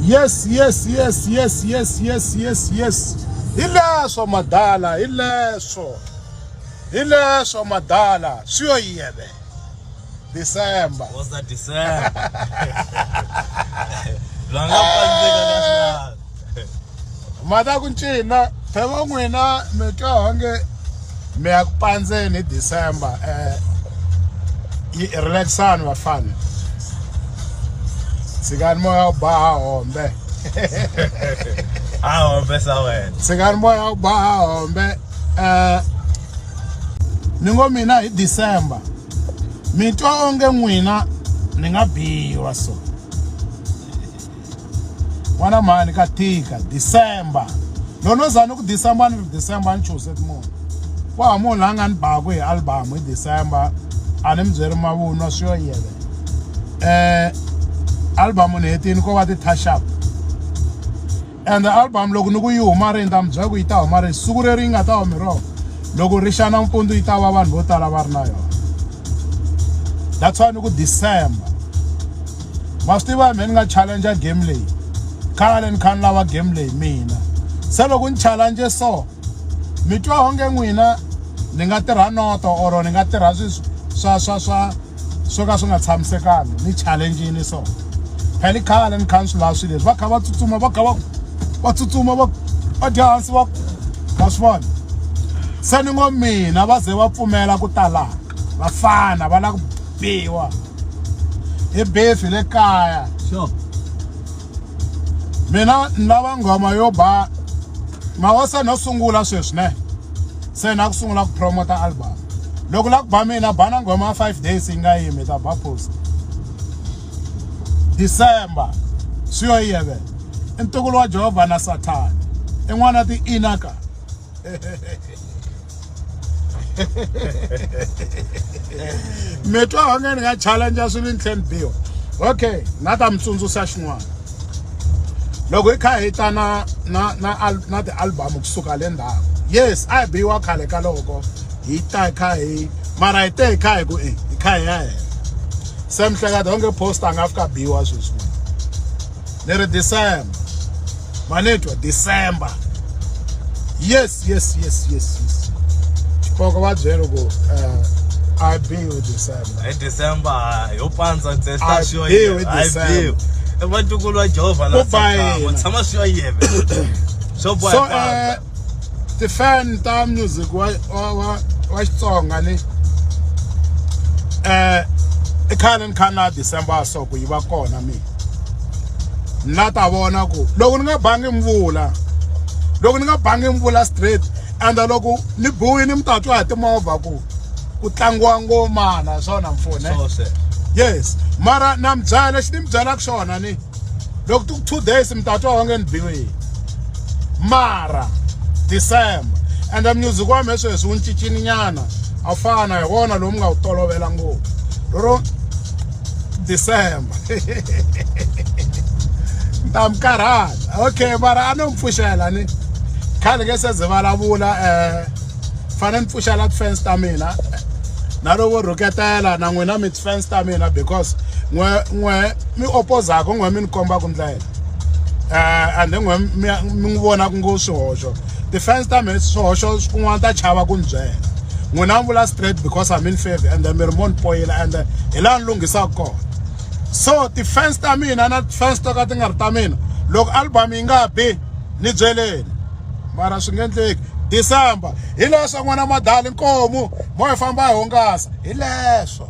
Yes. Ileso madala, ileso madala. Sio yebe. December. What's that December? Langa panzeka Mada kunchina, phela n'wina mi twa onge mi ya ku pandzeni December relaxani vafana. Tshikani moya u baha hombe. hombe sa wena. Tshikani moya u baha hombe. Ni ngo mina hi December. Mi twa onge n'wina ni nga biwa so. Wana mani ka tika December. Lono zanu ku December ni choose mo. Wa mo la nga ni ba ku hi album hi December. Ani mi byeri mavunwa swo yele. Album ni hetini ko va ti touch up. And the album loko ni ku yi huma ri ndza mi byela ku yi ta huma ri siku leri yi nga ta humeroho. Loko ri xana mpundzu yi ta va vanhu vo tala va ri na yona. That's why ni ku December. Ma swi tiva mina ni nga challenge game leyi. Khale ni kha ni lava game leyi mina. Se loko ni challenge so mi twa onge n'wina ni nga tirha noto or ni nga tirha swo ka swi nga tshamisekanga ni challenge-ini so. Phela khale ni kha ni swi lava swilo leswi va kha va tsutsuma va tsutsuma va dya hansi va swi vona. Se ni ngo mina va ze va pfumela ku tala vafana va lava ku biwa hi befi le kaya. Sure. Mina ni lava nghoma yo ba ma se no sungula sweswi ne. Se na ku sungula ku promote album. Loko la ku ba mina bana nghoma 5 days yi nga yimi ta ba post. December sio yebe. Ntukulu wa Jehova na Satan. En'wana ti inaka. Metwa onge ni nga challenge swilo ntlheni biwa. Okay, na ta mitsundzuxa xin'wana. Loko hi kha hi ta na ti album kusuka le ndzhaku. Yes, a biwa khale ka loko hi ta kha hi mara hi te kha hi ku hi kha hi ya hela. Se mhlekata onge post anga fika biwa sweswi. Leri December. Manetwa December. Yes. Xipoko va byela ku I be with December. Hi December yo panza testa swo yebe. Vatukulu wa Jehova na Satan. Tshama swo yebe. So the fan ta music wa Xitsonga ni khale ni kha na December so ku yi va kona mina. Na ta vona ku loko ni nga bangi mvula straight and loko ni buwini mi ta twa hi timovha ku tlangiwa ngoma na swona mfune. Yes, mara na mi byela lexi ni mi byelaka xona ni loko 2 days mi ta twa onge ni biwile. Mara December and the music wa me sweswi wu cincini nyana a fana hi wona lowu mi nga wu tolovela ngopfu. Lero December. Tam karata. Okay, mara a no mi pfuxela ni. Khale ke se ze vulavula fane ni pfuxela ti-fans ta mina. Na loko rhuketela na n'wina mi ti-fans ta mina because n'we mi opposaka n'we mi ni komba ku ndlela. And n'we mi n'wi vona ku ngo swihoxo. Ti-fans ta mina swihoxo swin'wana ta chava ku ni byela. N'wina mi vula straight because I'm in favor and mi ri mo ni poyila and hi laha ni lunghisaka kona. So ti-fans ta mina na ti-fans to ka ti nga ri ta mina loko album yi nga bi ni byeleni. Mara swi nge endleki. December hi leswo n'wana madali nkomu mo hi famba hi hungasa hi leswo.